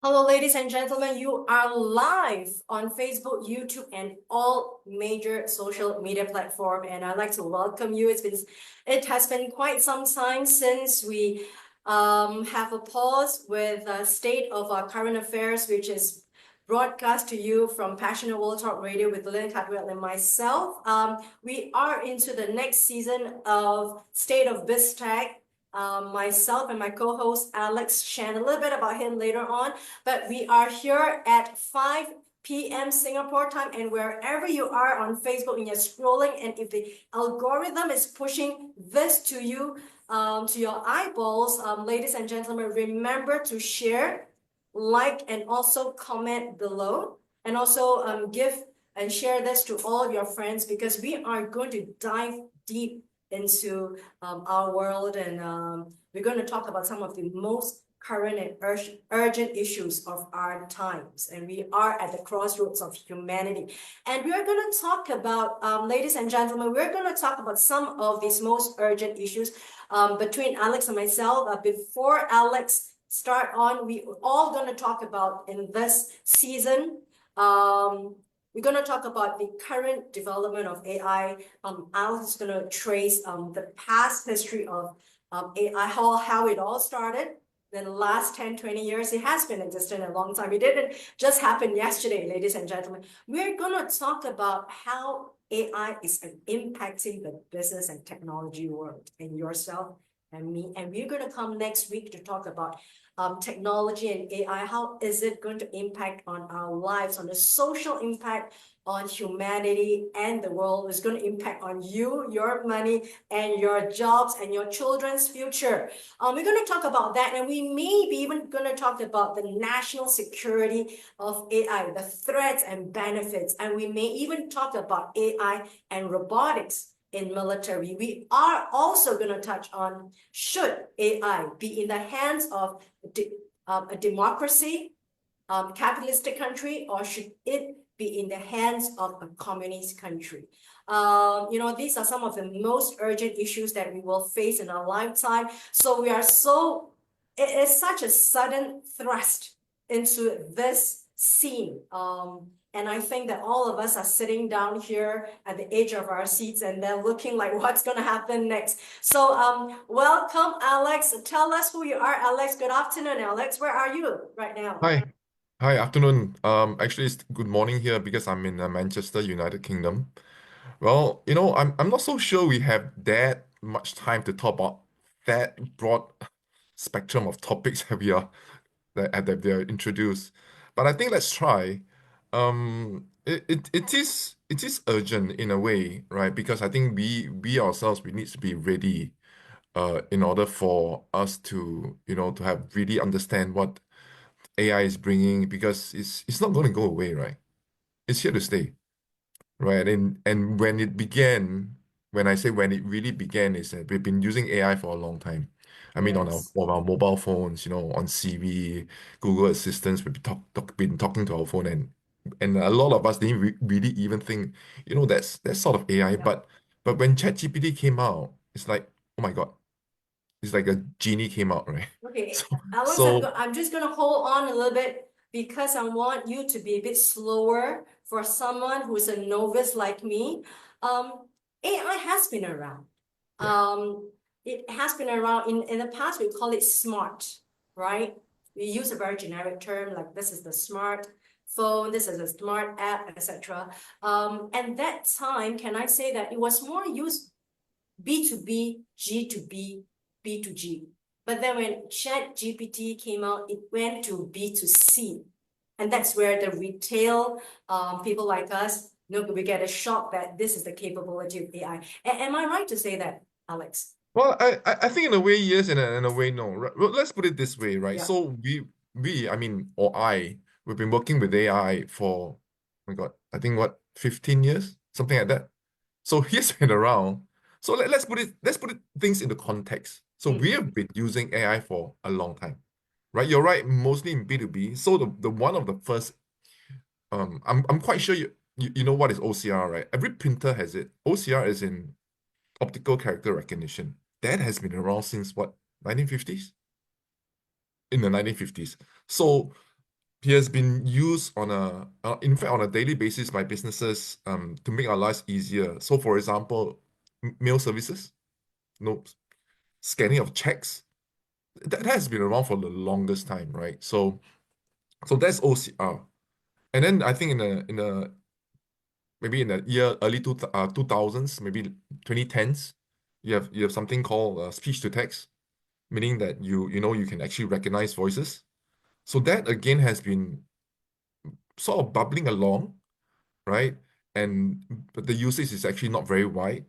Hello, ladies and gentlemen. You are live on Facebook, YouTube, and all major social media platform. And I'd like to welcome you. It has been quite some time since we have a pause with the state of our current affairs, which is broadcast to you from Passionate World Talk Radio with Lynn Cadwell and myself. We are into the next season of State of BizTech. Myself and my co-host Alex Shan, a little bit about him later on, but we are here at 5 p.m. Singapore time, and wherever you are on Facebook and you're scrolling, and if the algorithm is pushing this to you, to your eyeballs, ladies and gentlemen, remember to share, like, and also comment below, and also give and share this to all your friends, because we are going to dive deep into our world, and we're going to talk about some of the most current and urgent issues of our times. And we are at the crossroads of humanity. And we are going to talk about, ladies and gentlemen, we're going to talk about some of these most urgent issues between Alex and myself. Before Alex start on, we all going to talk about in this season. We're going to talk about the current development of AI. Alex is going to trace the past history of AI, how it all started. In the last 10, 20 years, it has been existing a long time. It didn't just happen yesterday, ladies and gentlemen. We're going to talk about how AI is impacting the business and technology world, and yourself and me. And we're going to come next week to talk about technology and AI. How is it going to impact on our lives, on the social impact on humanity and the world? Is going to impact on you, your money, and your jobs, and your children's future. We're going to talk about that, and we may be even going to talk about the national security of AI, the threats and benefits, and we may even talk about AI and robotics in military. We are also going to touch on, should AI be in the hands of a democracy, capitalistic country, or should it be in the hands of a communist country? These are some of the most urgent issues that we will face in our lifetime. So it is such a sudden thrust into this scene. And I think that all of us are sitting down here at the edge of our seats and they're looking like, what's going to happen next? So welcome, Alex. Tell us who you are, Alex. Good afternoon, Alex. Where are you right now? Hi. Hi, afternoon. Actually, it's good morning here because I'm in Manchester, United Kingdom. Well, I'm not so sure we have that much time to talk about that broad spectrum of topics that we are introduced. But I think let's try. It is urgent in a way, right? Because I think we ourselves we need to be ready, in order for us to to have really understand what AI is bringing, because it's not going to go away, right? It's here to stay, right? And when I say when it really began, is that we've been using AI for a long time. I mean, Yes. on our mobile phones, on Siri, Google Assistants, been talking to our phone, and a lot of us didn't really even think, that's sort of AI. Yeah. But when ChatGPT came out, it's like, oh my God, it's like a genie came out, right? Okay, So Alex, so I'm just going to hold on a little bit because I want you to be a bit slower for someone who's a novice like me. Um, AI has been around. yeah. It has been around in the past. We call it smart, right? We use a very generic term like this is the smart phone, this is a smart app, etc. And that time, can I say that it was more used B2B, G2B, B2G. But then when ChatGPT came out, it went to B2C. And that's where the retail people like us, we get a shock that this is the capability of AI. Am I right to say that, Alex? Well, I think in a way yes, and in a way no. Well, let's put it this way, right? Yeah. So I mean, or we've been working with AI for, oh my God, I think what, 15 years, something like that. So he's been around. So let's put things into context. So we Mm. have been using AI for a long time, right? You're right, mostly in B2B. So the one of the first, I'm quite sure you know what is OCR, right? Every printer has it. OCR is in optical character recognition. That has been around since what, 1950s? In the 1950s. So he has been used on in fact, on a daily basis by businesses to make our lives easier. So, for example, mail services, no scanning of checks, that has been around for the longest time, right? So that's OCR. And then I think in a maybe in the year early 2000s, maybe 2010s, you have something called speech to text, meaning that you can actually recognize voices. So that again has been sort of bubbling along, right? And but the usage is actually not very wide,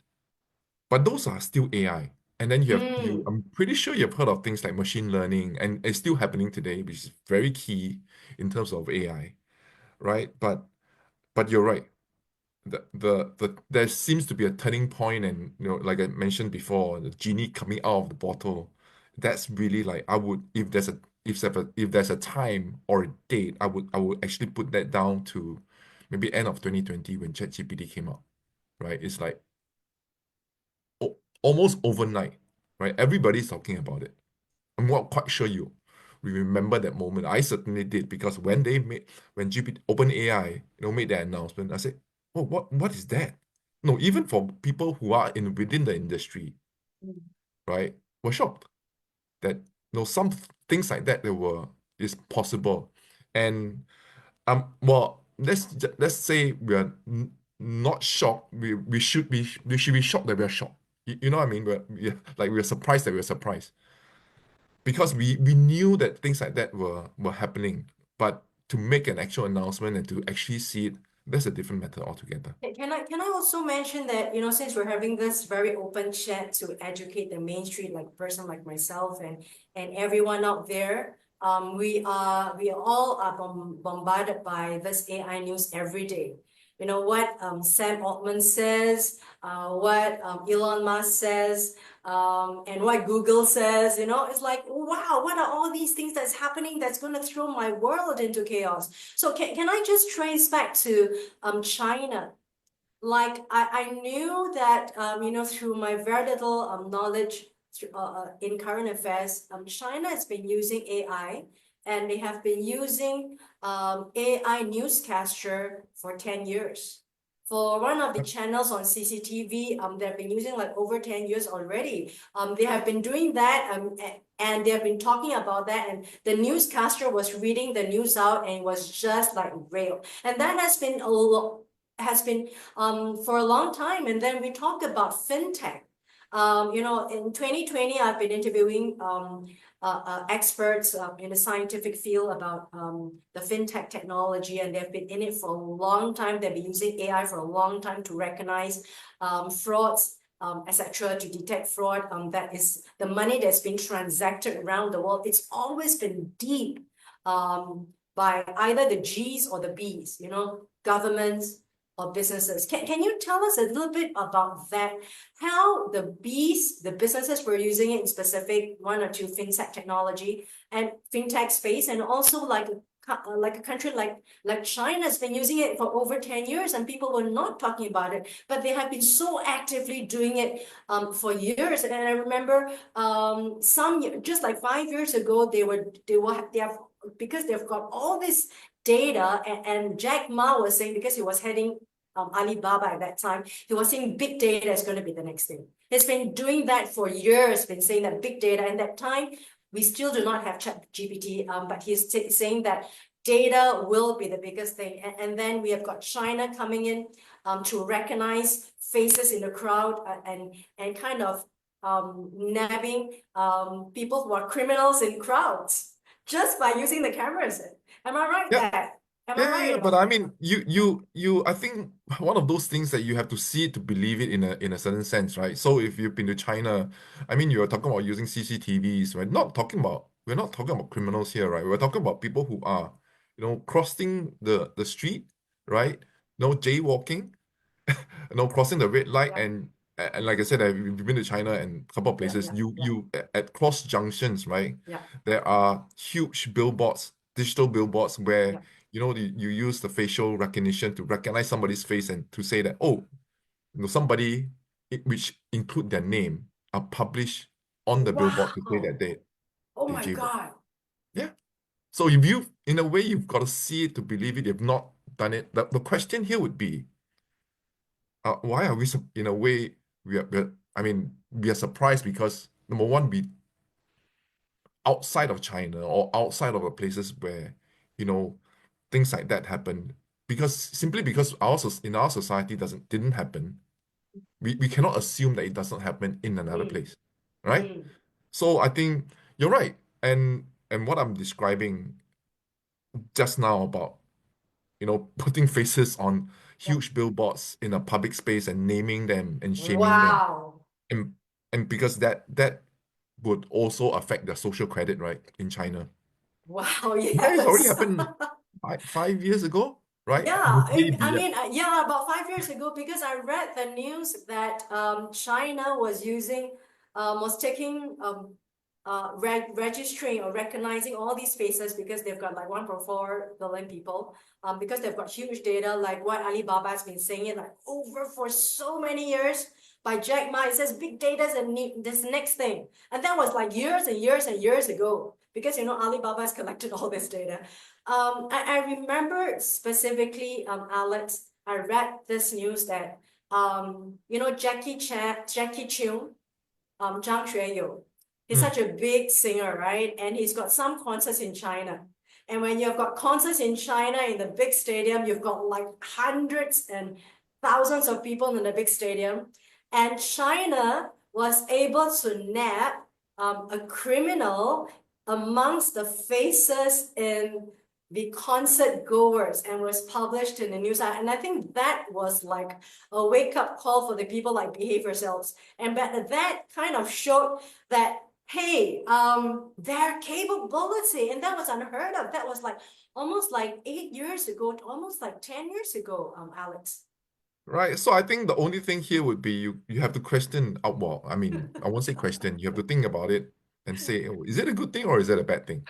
but those are still AI. And then Mm. I'm pretty sure you've heard of things like machine learning, and it's still happening today, which is very key in terms of AI, right? But you're right. There seems to be a turning point, and like I mentioned before, the genie coming out of the bottle. That's really like I would, if there's a time or a date, I would actually put that down to maybe end of 2020 when ChatGPT came out, right? It's like almost overnight, right? Everybody's talking about it. I'm not quite sure we remember that moment. I certainly did, because when GPT OpenAI made that announcement, I said, "Oh, what is that?" No, even for people who are within the industry, right, were shocked that some things like that is possible. And well, let's say we are not shocked. We should be shocked that we are shocked. You know what I mean? We're surprised that we're surprised, because we knew that things like that were happening, but to make an actual announcement and to actually see it, that's a different matter altogether. Can I also mention that, since we're having this very open chat to educate the Main Street like person like myself and everyone out there, we all are bombarded by this AI news every day. You know what Sam Altman says, what Elon Musk says, and what Google says, it's like, wow, what are all these things that's happening that's going to throw my world into chaos? So can I just trace back to China? Like I knew that through my very little knowledge in current affairs, China has been using AI, and they have been using AI newscaster for 10 years. For one of the Yep. channels on CCTV, they've been using like over 10 years already. They have been doing that, and they have been talking about that, and the newscaster was reading the news out, and it was just like real. And that has been for a long time. And then we talked about fintech. In 2020, I've been interviewing experts in the scientific field about the fintech technology, and they've been in it for a long time. They've been using AI for a long time to recognize frauds, etc., to detect fraud. That is the money that's been transacted around the world. It's always been deep by either the G's or the B's, governments or businesses. Can you tell us a little bit about that? How the B's, the businesses were using it in specific one or two fintech technology and fintech space, and also like a country like China has been using it for over 10 years, and people were not talking about it, but they have been so actively doing it for years. And I remember just like 5 years ago, they have, because they've got all this data, and Jack Ma was saying, because he was heading Alibaba at that time, he was saying big data is going to be the next thing. He's been doing that for years, been saying that big data. And that time, we still do not have ChatGPT, but he's saying that data will be the biggest thing. And then we have got China coming in to recognize faces in the crowd, and kind of nabbing people who are criminals in crowds just by using the cameras. Am I right Yeah, there? Am I yeah, yeah, right yeah. But about I that? mean, I think one of those things that you have to see it to believe it in a certain sense, right? So if you've been to China, I mean, you're talking about using CCTVs, right? We're not talking about criminals here, right? We're talking about people who are, crossing the street, right? No jaywalking, crossing the red light. Yeah, And like I said, I've been to China and a couple of yeah, places. yeah, yeah, You at cross junctions, right? yeah, There are huge billboards, digital billboards, where yeah. you use the facial recognition to recognize somebody's face and to say that, oh, somebody, which include their name, are published on the billboard to say Wow. that they Oh they my jaywalk. God. Yeah. So if you, in a way, you've got to see it to believe it. You've not done it. The question here would be, why are we, in a way, I mean, we are surprised because number one, we outside of China or outside of the places where, you know, things like that happen, because simply because in our society didn't happen, we cannot assume that it doesn't happen in another Mm, place, right? mm, So I think you're right. And what I'm describing just now about, putting faces on yep. huge billboards in a public space and naming them and shaming them. Wow. And and because that would also affect their social credit, right, in China. Wow, That has already yes. happened 5 years ago, right? Yeah, Maybe I yeah. mean, yeah, about 5 years ago, because I read the news that China was taking registering or recognizing all these faces because they've got like 1.4 billion people, because they've got huge data, like what Alibaba has been saying it like over for so many years by Jack Ma. It says big data is this next thing, and that was like years and years and years ago because Alibaba has collected all this data. I remember specifically, Alex, I read this news that, Jackie Cheung, Zhang Xueyou, he's Mm. such a big singer, right? And he's got some concerts in China. And when you've got concerts in China in the big stadium, you've got like hundreds and thousands of people in the big stadium. And China was able to nab a criminal amongst the faces in the concert goers and was published in the news. And I think that was like a wake-up call for the people like behave yourselves. And that kind of showed that, hey, their capability, and that was unheard of. That was like almost like 8 years ago, almost like 10 years ago, Alex. Right. So I think the only thing here would be you have to question well, I mean, I won't say question, you have to think about it and say, oh, is it a good thing or is it a bad thing?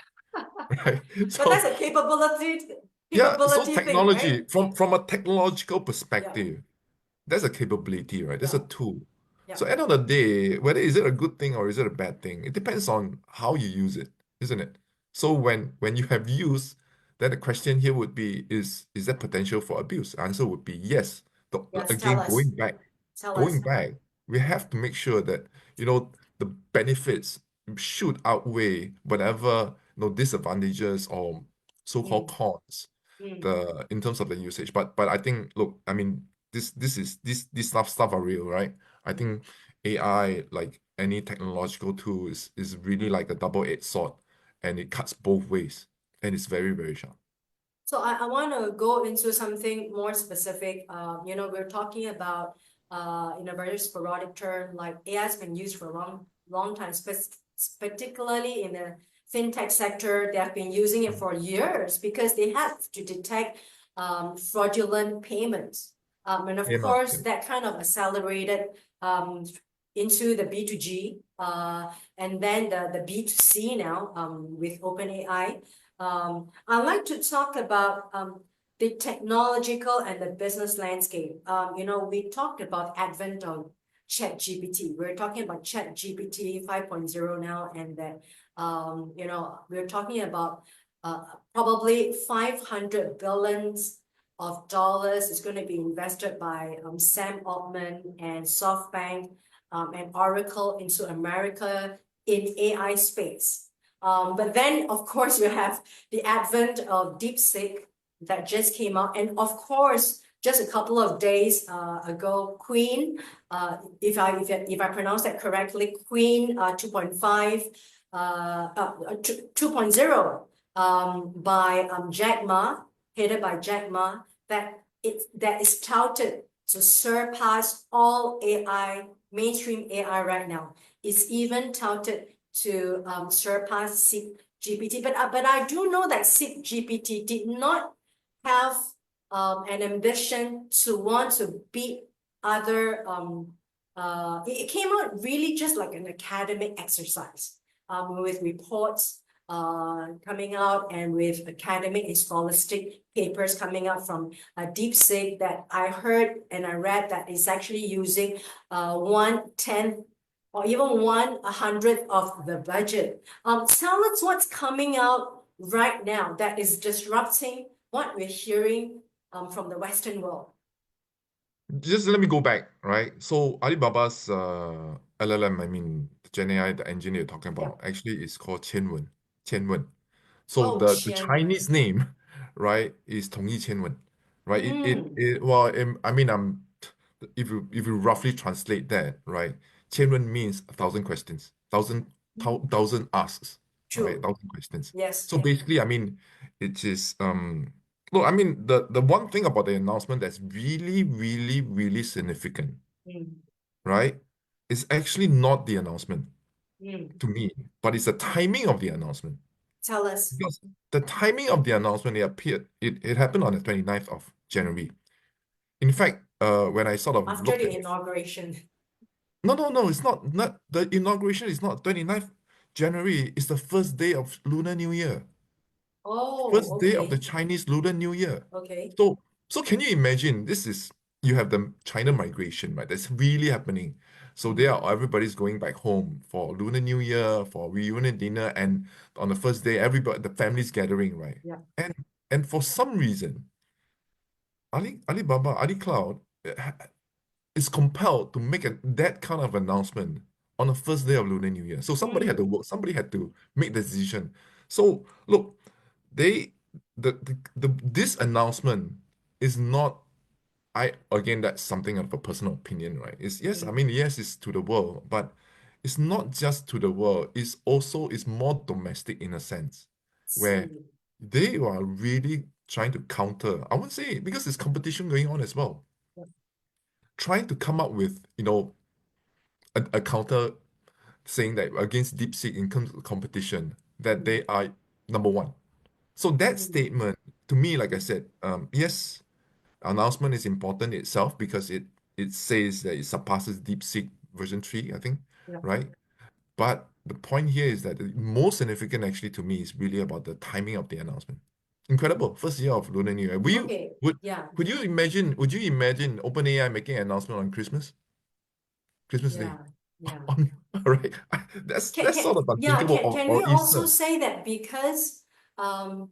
Right. But that's So a capability yeah, so capability thing, right? technology, from a technological Yeah, perspective, that's a capability, right? That's a yeah, tool. yeah, So end of the day, whether is it a good thing or is it a bad thing, it depends on how you use it, isn't it? So when you have use, then the question here would be, is there potential for abuse? Answer would be yes. yes. Tell Again, us, tell us. going back, we have to make sure that, the benefits should outweigh whatever, disadvantages or so-called Mm, cons mm. the in terms of the usage. But I think, look, I mean, this stuff are real, right? I think AI, like any technological tool, is really like a double-edged sword, and it cuts both ways, and it's very, very sharp. So I want to go into something more specific. We're talking about in a very sporadic term, like AI has been used for a long time, particularly in the fintech sector. They have been using it for years because they have to detect fraudulent payments. And of Yeah, no, course, that kind of accelerated um, into the B2G and then the B2C now with OpenAI. I'd like to talk about the technological and the business landscape. We talked about advent of ChatGPT. We're talking about ChatGPT 5.0 now, and that we're talking about probably 500 billions of dollars is going to be invested by Sam Altman and SoftBank and Oracle into America in AI space. But then, of course, you have the advent of Deepseek that just came out. And of course, just a couple of days ago, Queen, if I pronounce that correctly, Queen 2.5, 2.0 by Jack Ma, headed by Jack Ma, that is touted to surpass all AI, mainstream AI right now. It's even touted to surpass Seek GPT. But I do know that Seek GPT did not have an ambition to want to beat other it came out really just like an academic exercise with reports coming out and with academic and scholastic papers coming out from Deepseek that I heard and I read that is actually using 1/10 or even 1/100th of the budget. Tell us what's coming out right now that is disrupting what we're hearing from the Western world? Just let me go back, right? So Alibaba's LLM, I mean, Gen AI, the engine you're talking Yeah. about, actually is called Qianwen. Qianwen. So Oh, the Qianwen. Chinese name, right, is 统一千问, right? Mm, Well, I mean, if you roughly translate that, right, 千问 means 1,000 questions, thousand asks, right, true. 1,000 questions. Yes. So Yeah. basically, I mean, it is look, I mean, the one thing about the announcement that's really, really, really significant, Mm, right, is actually not the announcement mm. to me, but it's the timing of the announcement. Tell us. Because the timing of the announcement, it happened on the 29th of January. In fact, when I sort of After looked the at it, inauguration. no, no, no, it's not the inauguration is not 29th January, it's the first day of Lunar New Year. Oh, First day of the okay. Chinese Lunar New Year. Okay. So, so can you imagine? You have the China migration, right? That's really happening. So Mm, everybody's going back home for Lunar New Year, for reunion dinner, and on the first day, everybody, the family's gathering, right? yeah. And and for some reason, Alibaba, AliCloud is compelled to make that kind of announcement on the first day of Lunar New Year. So somebody had to Mm, work, somebody had to make the decision. So look, they this announcement is not I again that's something of a personal opinion, right? It's yes, I mm. mean yes, it's to the world, but it's not just to the world, it's more domestic in a sense, where See. they are really trying to counter, I won't say because there's competition going on as well, Yeah. trying to come up with, a counter saying that against DeepSeek in terms of competition, that Mm, they are number one. So that mm, statement, to me, like I said, yes, announcement is important itself because it says that it surpasses DeepSeek version 3, I think, yeah. right? But the point here is that the most significant actually to me is really about the timing of the announcement. Incredible. First year of Lunar New Year. Okay. Would Yeah. would you imagine OpenAI making an announcement on Christmas Day? Yeah. Yeah. On, all right. That's sort of Yeah, unthinkable, can we or also Easter. say that because um,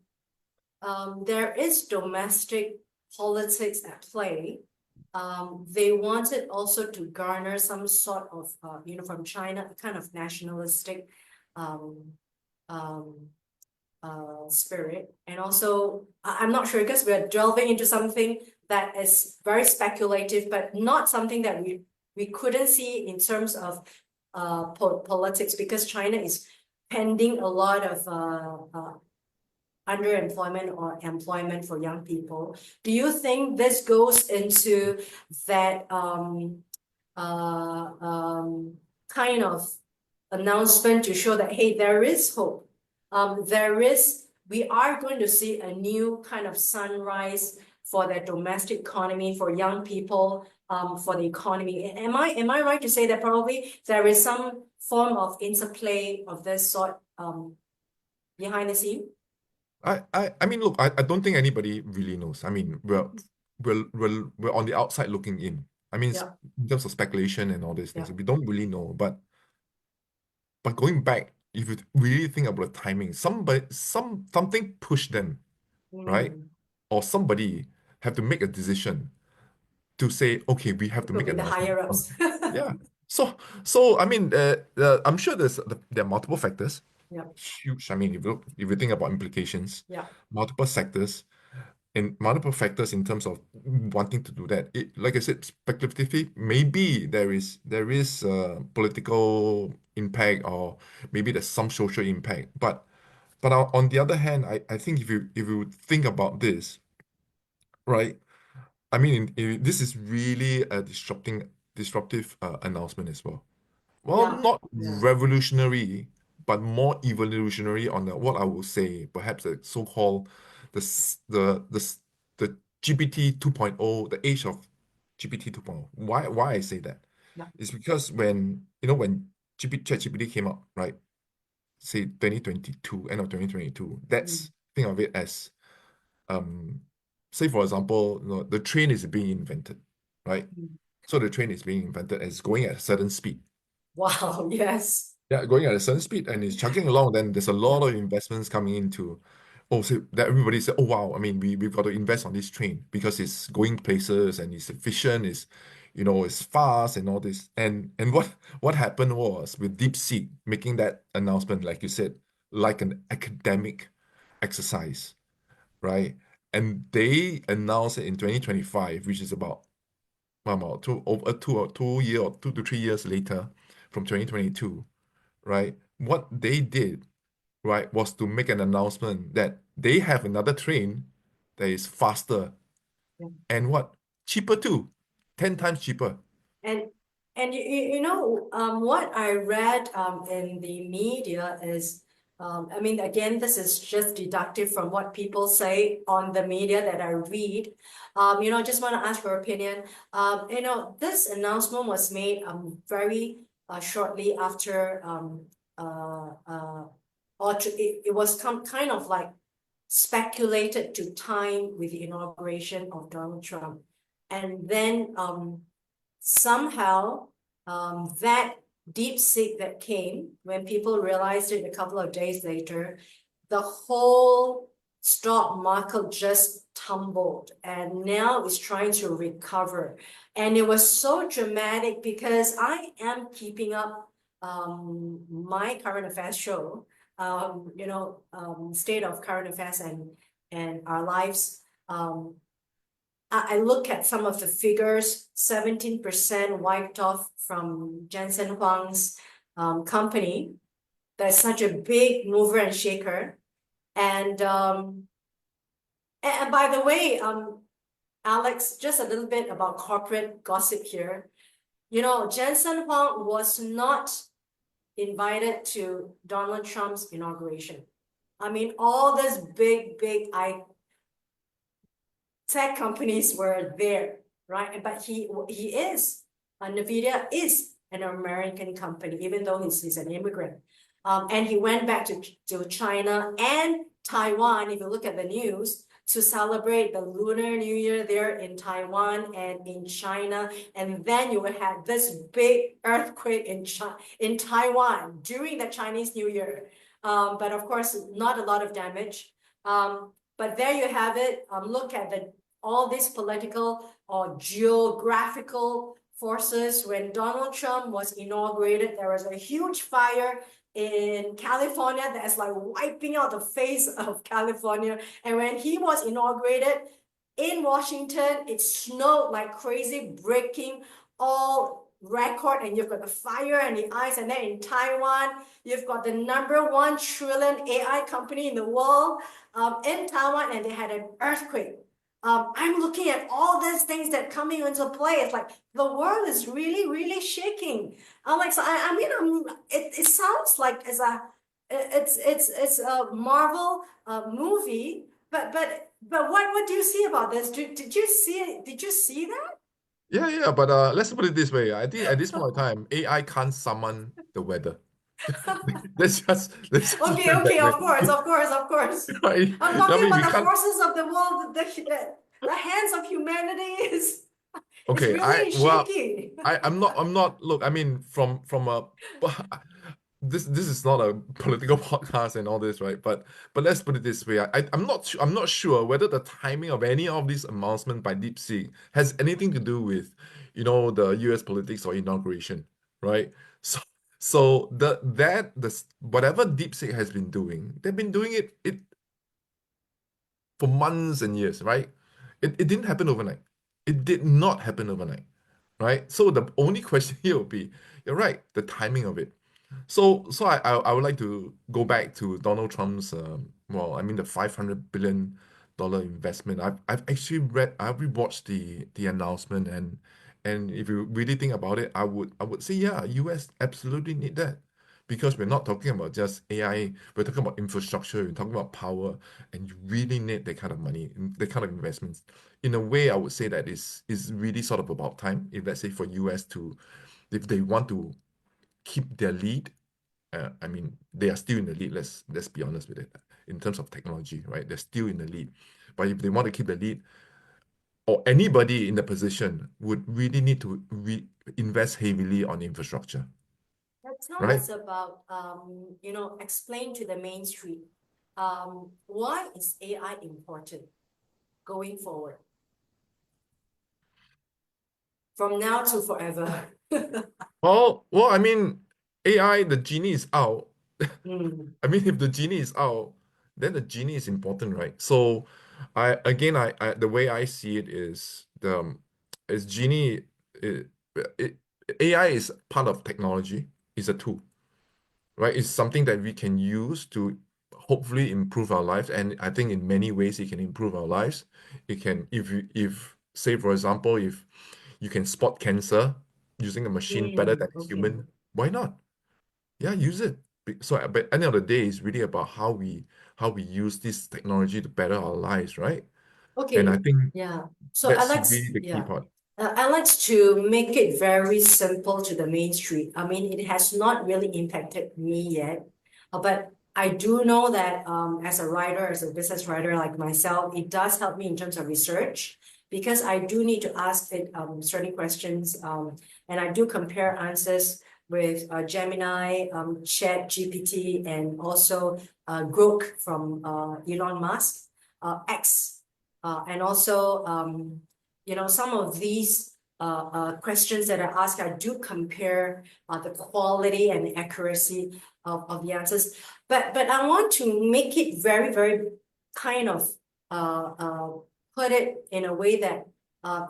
there is domestic politics at play, they wanted also to garner some sort of, from China, a kind of nationalistic um, um, spirit. And also, I'm not sure because we're delving into something that is very speculative, but not something that we couldn't see in terms of politics because China is pending a lot of underemployment or employment for young people. Do you think this goes into that kind of announcement to show that, hey, there is hope. We are going to see a new kind of sunrise for the domestic economy, for young people, for the economy. Am I right to say that probably there is some form of interplay of this sort behind the scene? I mean, look, I don't think anybody really knows. I mean, we're on the outside looking in. I mean, Yeah, in terms of speculation and all these yeah. things, we don't really know. But going back, if you really think about the timing, something pushed them, right? Mm. Or somebody have to make a decision to say, okay, we have It to could make be an the announcement. higher ups. Yeah. So I mean, I'm sure there are multiple factors. Yeah, Huge. I mean, if you think about implications, yeah. multiple sectors and multiple factors in terms of wanting to do that. Like I said, speculatively, maybe there is political impact or maybe there's some social impact. But on the other hand, I think if you think about this, right? I mean, this is really a disruptive announcement as well. Well, Yeah, not yeah. revolutionary, but more evolutionary on what I would say, perhaps the so-called the s- the s- the GPT 2.0, the age of GPT 2.0. Why I say that? Yeah. It's because when ChatGPT came out, right? Say 2022, end of 2022. Mm, Think of it as um, say for example, the train is being invented, right? mm. So the train is being invented and it's going at a certain speed. Wow, yes. Yeah, going at a certain speed and it's chugging along, then there's a Yeah, lot of investments coming into Oh, so that everybody said, oh wow, I mean, we've got to invest on this train because it's going places and it's efficient, it's fast and all this. And what happened was with DeepSeek making that announcement, like you said, like an academic exercise, right? And they announced it in 2025, which is about two year or 2 to 3 years later from 2022, right? What they did, right, was to make an announcement that they have another train that is faster and what? Cheaper too. 10 times cheaper. And what I read in the media is I mean, again, this is just deductive from what people say on the media that I read. I just want to ask your opinion. This announcement was made very shortly after it was kind of like speculated to time with the inauguration of Donald Trump. And then somehow that DeepSeek that came, when people realized it a couple of days later, the whole stock market just tumbled and now it's trying to recover. And it was so dramatic because I am keeping up my current affairs show, state of current affairs and our lives. I look at some of the figures, 17% wiped off from Jensen Huang's company. That's such a big mover and shaker. And by the way, Alex, just a little bit about corporate gossip here. Jensen Huang was not invited to Donald Trump's inauguration. I mean, all these big tech companies were there, right? But he is, Nvidia is an American company, even though he's an immigrant. And he went back to China and Taiwan, if you look at the news, to celebrate the Lunar New Year there in Taiwan and in China. And then you would have this big earthquake in Taiwan during the Chinese New Year. But of course, not a lot of damage. But there you have it. Look at all these political or geographical forces. When Donald Trump was inaugurated, there was a huge fire in California that's like wiping out the face of California. And when he was inaugurated in Washington, it snowed like crazy, breaking all record. And you've got the fire and the ice. And then in Taiwan, you've got the #1 trillion AI company in the world in Taiwan, and they had an earthquake. I'm looking at all these things that coming into play. It's like the world is really shaking. I'm like, so I mean, it sounds like it's a Marvel movie, but what do you see about this? Did you see it? Did you see that? Yeah, but let's put it this way. I think at this point in time, AI can't summon the weather. Let's just put it Okay, that way. of course. Right? I'm I talking mean, we about the can't. forces of the world. The hands of humanity is it's Okay, really well, shaky. I'm not. Look, I mean, from a this is not a political podcast and all this, right? But let's put it this way. I'm not sure whether the timing of any of these announcements by DeepSeek has anything to do with, the US politics or inauguration, right? So whatever DeepSeek has been doing, they've been doing it for months and years, right? It didn't happen overnight. It did not happen overnight, right? So the only question here will be, you're right, the timing of it. So I would like to go back to Donald Trump's well, I mean the $500 billion investment. I've rewatched the announcement, and if you really think about it, I would say yeah, US absolutely need that because we're not talking about just AI, we're talking about infrastructure, we're talking about power, and you really need that kind of money, that kind of investments. In a way, I would say that is really sort of about time. If let's say for US to, if they want to keep their lead, I mean, they are still in the lead. Let's be honest with it. In terms of technology, right? They're still in the lead. But if they want to keep the lead, or anybody in the position would really need to invest heavily on infrastructure, Now tell right? us about explain to the Main Street. Why is AI important going forward? From now to forever. Well, I mean, AI, the genie is out. Mm, I mean, if the genie is out, then the genie is important, right? So, I the way I see it is genie, it, it, AI is part of technology, is a tool, right? It's something that we can use to hopefully improve our lives, and I think in many ways it can improve our lives. It can, if say for example, if you can spot cancer using a machine better than a okay. human, why not? Yeah, use it. So, but at the end of the day, it's really about how we use this technology to better our lives, right? And I Okay, think yeah. So that's really Alex, the key yeah. part. Alex, to make it very simple to the Mainstreet, I mean, it has not really impacted me yet, but I do know that as a writer, as a business writer like myself, it does help me in terms of research because I do need to ask it certain questions, and I do compare answers with Gemini, ChatGPT, and also Grok from Elon Musk, X, and also some of these questions that I ask, I do compare the quality and the accuracy of the answers. But I want to make it very, very kind of put it in a way that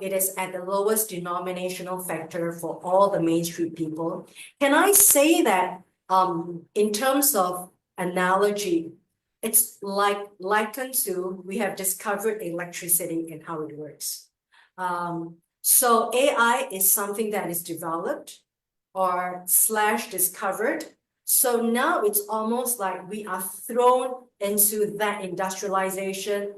it is at the lowest denominational factor for all the Mainstreet people. Can I say that in terms of analogy, it's like likened to we have discovered electricity and how it works. So AI is something that is developed or slash discovered. So now it's almost like we are thrown into that industrialization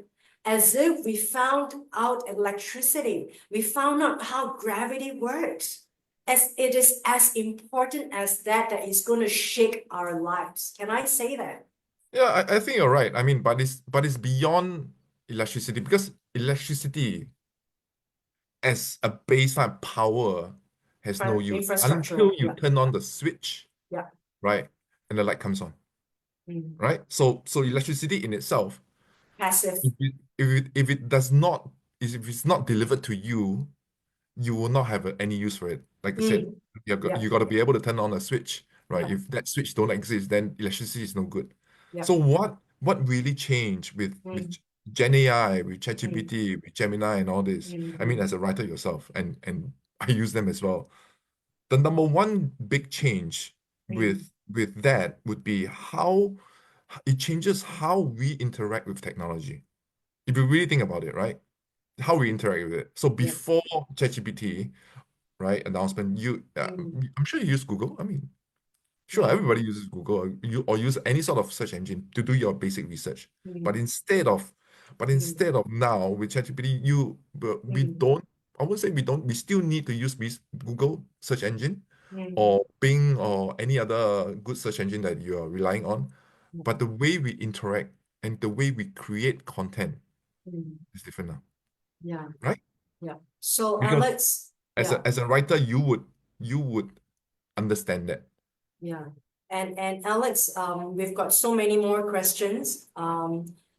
as if we found out electricity. We found out how gravity works. As it is as important as that is going to shake our lives. Can I say that? Yeah, I think you're right. I mean, but it's beyond electricity because electricity as a baseline power has no use Infrastructure. until you Yeah. turn on the switch, Yeah. right? And the light comes on, Mm. right? So electricity in itself, Passive. if it does not, if it's not delivered to you, you will not have any use for it. Like I said, Mm. you Yeah. got to be able to turn on a switch, right? Yeah. If that switch don't exist, then electricity is no good. Yeah. So what really changed with Mm. Gen AI, with Mm. ChatGPT, with Gemini and all this? I mean, Mm. as a writer yourself, and I use them as well. The number one big change Mm. with that would be how it changes how we interact with technology. If you really think about it, right? How we interact with it. So Yeah. before ChatGPT, right, announcement, Mm. I'm sure you use Google. I mean, sure, Yeah. everybody uses Google or use any sort of search engine to do your basic research. But Mm. instead of but Mm. instead of now with ChatGPT, we Mm. don't, I would say we don't, we still need to use Google search engine Mm. or Bing or any other good search engine that you are relying on. Yeah. But the way we interact and the way we create content Mm. is different now, Yeah. right? Yeah. So Because Alex, as yeah. a writer, you would understand that. Yeah. And Alex, we've got so many more questions.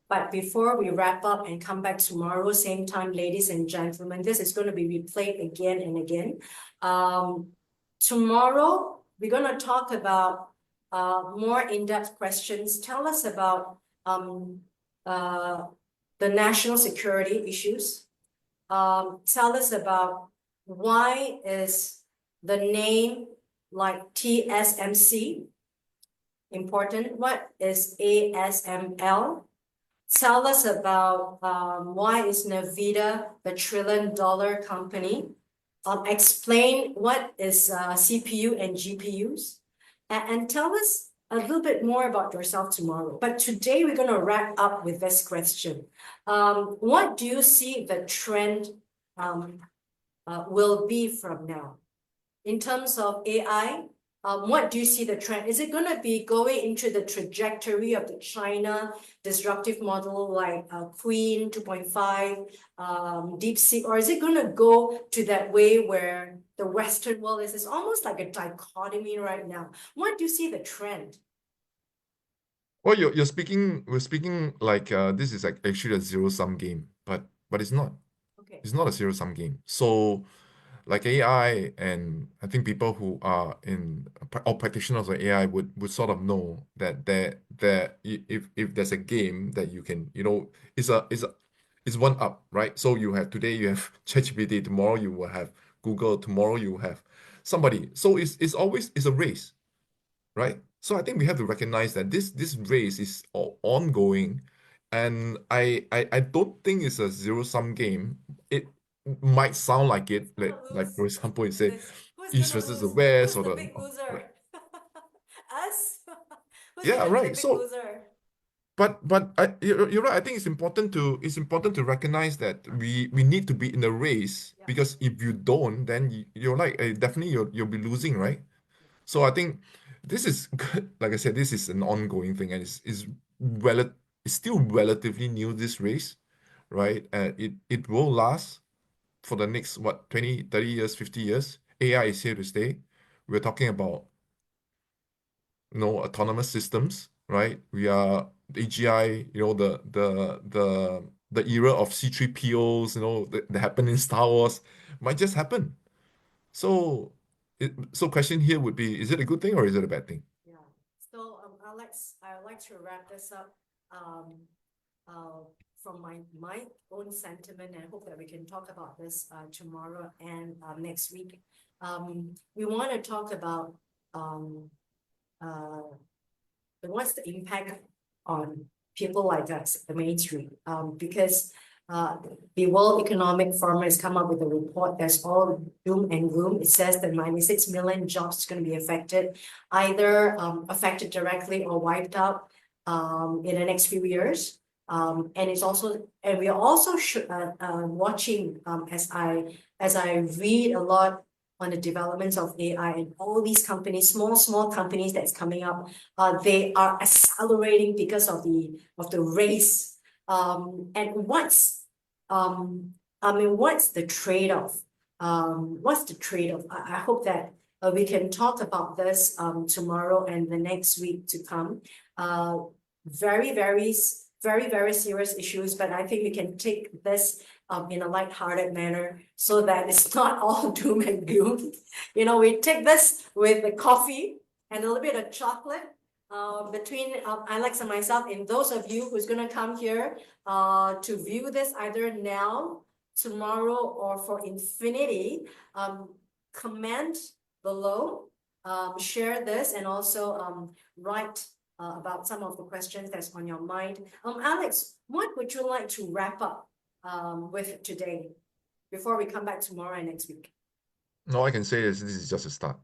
But before we wrap up and come back tomorrow, same time, ladies and gentlemen, this is going to be replayed again and again. Um, Tomorrow, we're going to talk about more in-depth questions. Tell us about uh, the national security issues. Tell us about why is the name like TSMC important? What is ASML? Tell us about why is Nvidia the $1 trillion company? Explain what is CPU and GPUs, and tell us a little bit more about yourself tomorrow. But today we're going to wrap up with this question. What do you see the trend um, will be from now? In terms of AI, what do you see the trend? Is it going to be going into the trajectory of the China disruptive model like Queen 2.5, Deepseek, or is it going to go to that way where the Western world is almost like a dichotomy right now? What do you see the trend? Well, we're speaking like this is like actually a zero-sum game, but it's not. Okay. It's not a zero-sum game. So like AI, and I think people who are in or practitioners of AI would sort of know that if there's a game that you can, it's one up, right? So you have today you have ChatGPT, tomorrow you will have Google, tomorrow you will have somebody. So it's always it's a race, right? So I think we have to recognize that this race is ongoing, and I don't think it's a zero-sum game. It might sound like it, Who's gonna like lose for example, you in say this? Who's East gonna versus the lose? West, Who's or the the big loser? Us? Who's yeah, gonna be the right. big So, loser? you're right. I think it's important to recognize that we need to be in the race, Yeah. because if you don't, then you're like definitely you'll be losing, right? So I think this is, like I said, this is an ongoing thing, and it's still relatively new, this race, right? It will last for the next, what, 20, 30 years, 50 years. AI is here to stay. We're talking about, autonomous systems, right? We are AGI, the era of C3POs, that happened in Star Wars might just happen. So, question here would be, is it a good thing or is it a bad thing? Yeah. So, Alex, I would like to wrap this up. Um, from my own sentiment, and I hope that we can talk about this tomorrow and next week. We want to talk about uh, what's the impact on people like us, the Mainstreet, because the World Economic Forum has come up with a report that's all doom and gloom. It says that 96 million jobs are going to be affected, either affected directly or wiped out in the next few years. And we are also watching as I read a lot on the developments of AI and all these companies, small companies that's coming up. They are accelerating because of the race. And what's the trade-off? What's the trade-off? I hope that we can talk about this tomorrow and the next week to come. Very, very, very, very serious issues, but I think we can take this in a light-hearted manner so that it's not all doom and gloom. We take this with the coffee and a little bit of chocolate between Alex and myself, and those of you who's going to come here to view this either now, tomorrow, or for infinity, comment below, share this, and also write about some of the questions that's on your mind. Alex, what would you like to wrap up with today before we come back tomorrow and next week? All I can say is this is just a start,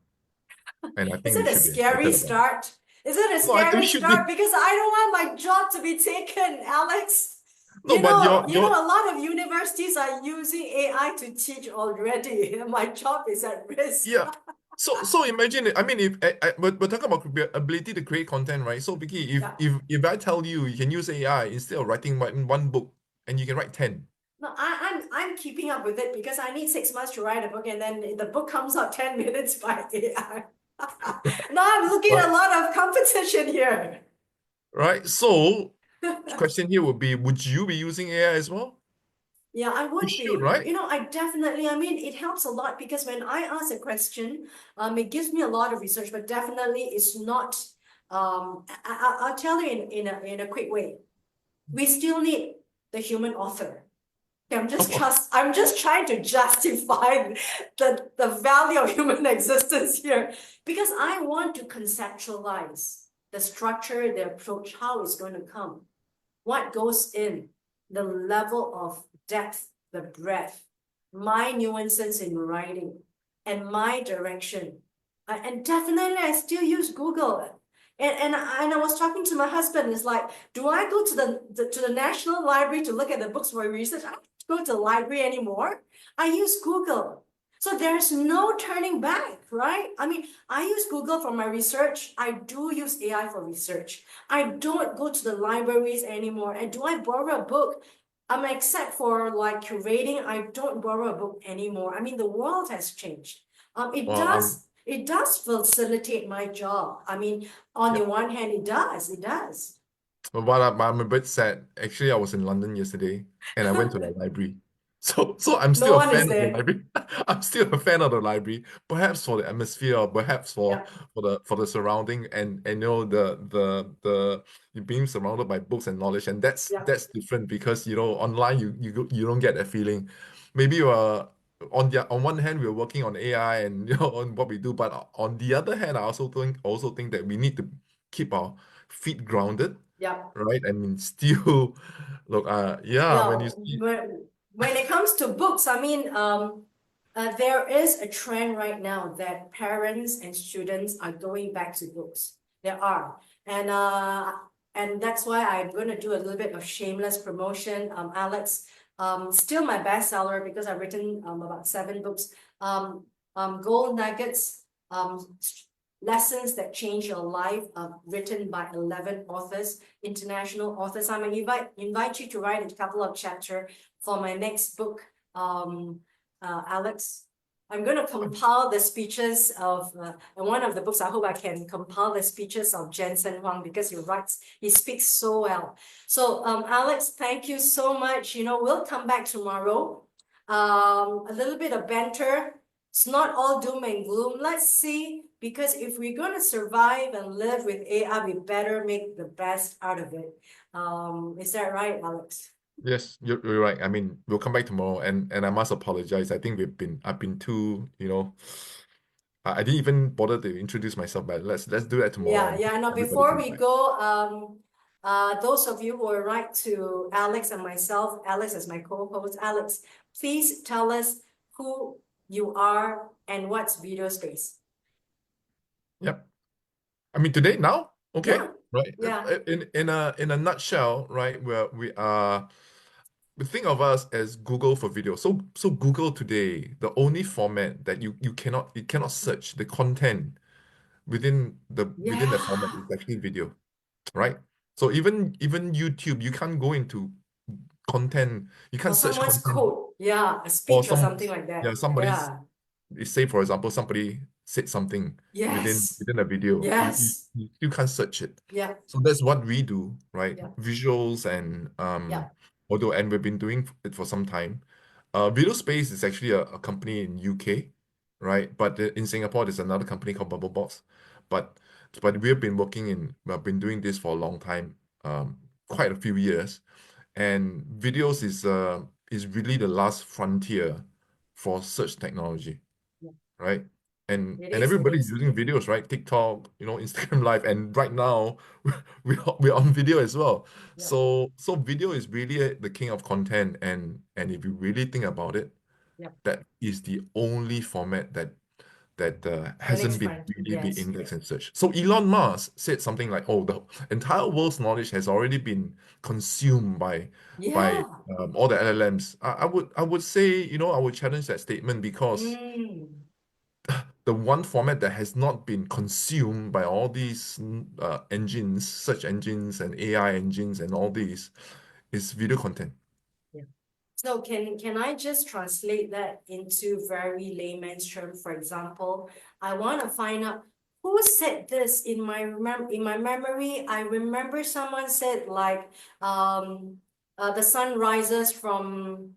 and I Is think we it a should be scary excited about it. start? Is it a No, we scary should start? be. Because I don't want my job to be taken, Alex. No, but A lot of universities are using AI to teach already. My job is at risk. yeah. So imagine it. I mean, if we're talking about ability to create content, right? So Vicky, if Yeah. if I tell you you can use AI instead of writing one book, and you can write 10. No, I'm keeping up with it because I need 6 months to write a book, and then the book comes out 10 minutes by AI. Now I'm looking at a Right. lot of competition here. Right. So question here would be, would you be using AI as well? Yeah, I You would should, be. right? I mean, it helps a lot because when I ask a question, it gives me a lot of research, but definitely it's not, I'll tell you in a quick way. We still need the human author. I'm just trying to justify the value of human existence here because I want to conceptualize the structure, the approach, how it's going to come, what goes in, the level of depth, the breadth, my nuances in writing, and my direction. And definitely, I still use Google. And I was talking to my husband. It's like, do I go to the National Library to look at the books for research? I don't go to the library anymore. I use Google. So there's no turning back, right? I mean, I use Google for my research. I do use AI for research. I don't go to the libraries anymore. And do I borrow a book? Except for like curating, I don't borrow a book anymore. I mean, the world has changed. It Well, does facilitate my job. I mean, on yeah. the one hand, it does. But I'm a bit sad. Actually, I was in London yesterday and I went to the library. So I'm No still a one is fan of the there. library. I'm still a fan of the library, perhaps for the atmosphere, or perhaps Yeah, for the surrounding and you know the you being surrounded by books and knowledge, and yeah, that's different because you know online you don't get that feeling. Maybe you are on one hand we're working on AI and you know on what we do, but on the other hand, I also think that we need to keep our feet grounded, yeah. right? I mean, still, look, yeah, Yeah, when you see, when it comes to books, I mean, there is a trend right now that parents and students are going back to books. There are, and that's why I'm going to do a little bit of shameless promotion. Alex, still my bestseller because I've written about 7 books. Um, Gold Nuggets, lessons that change your life, written by 11 authors, international authors. I'm gonna invite you to write a couple of chapters for my next book, Alex. I'm going to compile the speeches of, in one of the books, I hope I can compile the speeches of Jensen Huang because he speaks so well. So, Alex, thank you so much. You know, we'll come back tomorrow. A little bit of banter. It's not all doom and gloom. Let's see, because if we're going to survive and live with AI, we better make the best out of it. Is that right, Alex? yes, you're right. I mean, we'll come back tomorrow, and I must apologize. I think I've been too, you know, I didn't even bother to introduce myself, but let's do that tomorrow, Yeah, and yeah. Now, everybody before can we write. go, those of you who will write to Alex and myself, Alex is my co-host. Alex, please tell us who you are and what's Video Space. Yep. I mean, today now, okay, Yeah, right? yeah, In a nutshell, right? We are. Think of us as Google for video. So Google today, the only format that you cannot search the content within the format yeah. is actually video, right? So even YouTube, you can't go into content, you Or can't search someone's content code. Yeah, a or speech or something like that. somebody's, Yeah. say for example somebody said something Yes. within a video, Yes. you can't search it. Yeah. So that's what we do, right? Yeah. Visuals and Yeah. although and we've been doing it for some time. Video Space is actually a company in UK, right? But in Singapore there's another company called Bubblebox. But we've been doing this for a long time, quite a few years. And videos is really the last frontier for search technology, Yeah. right? It And is. It everybody's is. using videos, right? TikTok, you know, Instagram Live, and right now we're on video as well. Yeah. So video is really the king of content, and if you really think about it, Yeah. that is the only format that The next hasn't been friend. really been Yes. indexed and searched. So Elon Musk said something like, "Oh, the entire world's knowledge has already been consumed by Yeah. all the LLMs." I would say, you know, I would challenge that statement because Mm. the one format that has not been consumed by all these engines, search engines and AI engines and all these, is video content. Yeah. So can I just translate that into very layman's term? For example, I want to find out who said this in my memory. I remember someone said like the sun rises from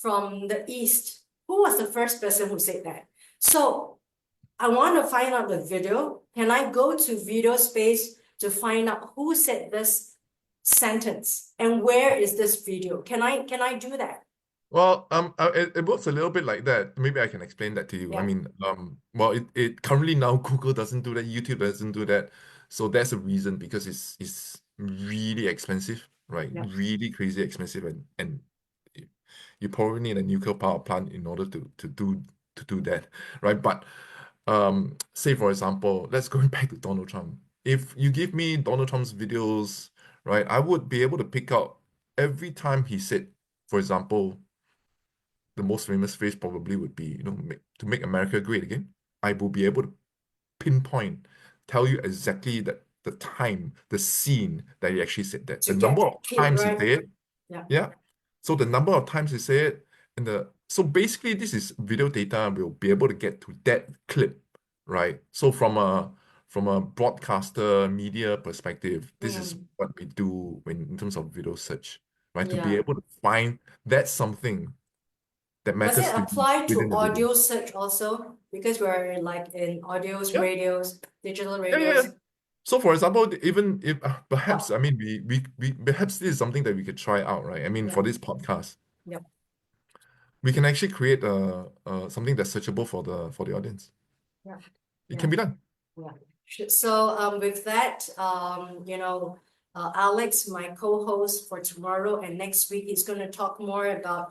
the east. Who was the first person who said that? So I want to find out the video. Can I go to video space to find out who said this sentence and where is this video? Can I do that? Well, it works a little bit like that. Maybe I can explain that to you. I Yeah, mean, well, it currently now Google doesn't do that, YouTube doesn't do that. So that's a reason because it's really expensive, right? yeah, Really crazy expensive, and y- you probably need a nuclear power plant in order to do that, right? But say for example, let's go back to Donald Trump. If you give me Donald Trump's videos, right, I would be able to pick out every time he said, for example, the most famous phrase probably would be, you know, to make America great again. I will be able to pinpoint, tell you exactly the time, the scene that he actually said that, the to get number of that kid times he right. said it. Yeah, Yeah. So the number of times he said it, and so basically this is video data. We'll be able to get to that clip, right? So from a broadcaster media perspective, this is Mm. what we do in terms of video search, right? To be Yeah. able to find that something that Does it matters to you apply to within the video. audio search also? Because we're like in audios, Yeah, radios, digital yeah. radios. So, for example, even if perhaps, Oh, I mean, we perhaps this is something that we could try out, right? I mean, yeah, for this podcast, yeah, we can actually create something that's searchable for the audience. yeah, It yeah. can be done. Yeah. So with that, Alex, my co-host for tomorrow and next week, he's going to talk more about.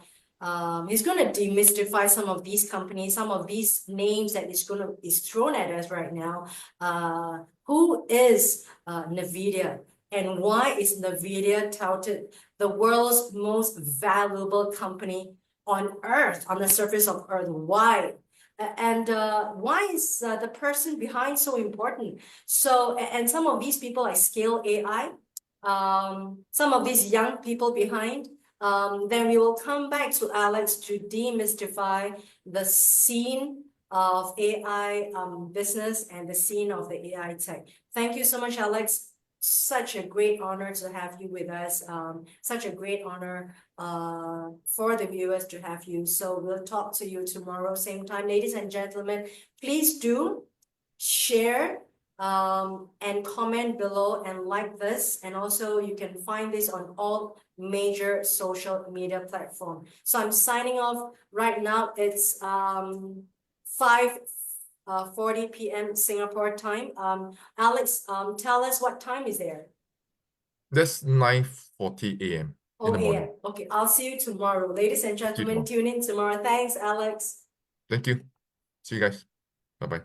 He's going to demystify some of these companies, some of these names that is thrown at us right now. Who is Nvidia and why is Nvidia touted the world's most valuable company on Earth, on the surface of Earth? Why? And why is the person behind so important? So, and some of these people like Scale AI, some of these young people behind, then we will come back to Alex to demystify the scene of AI business and the scene of the AI tech. Thank you so much, Alex. Such a great honor to have you with us. Such a great honor for the viewers to have you. So we'll talk to you tomorrow, same time. Ladies and gentlemen, please do share and comment below and like this. And also you can find this on all major social media platforms. So I'm signing off right now. It's 5:40 p.m. Singapore time. Alex, tell us what time is there? That's 9:40 a.m. in Oh, the morning. yeah. Okay, I'll see you tomorrow. Ladies and See you gentlemen, tomorrow. tune in tomorrow. Thanks, Alex. Thank you. See you guys. Bye bye.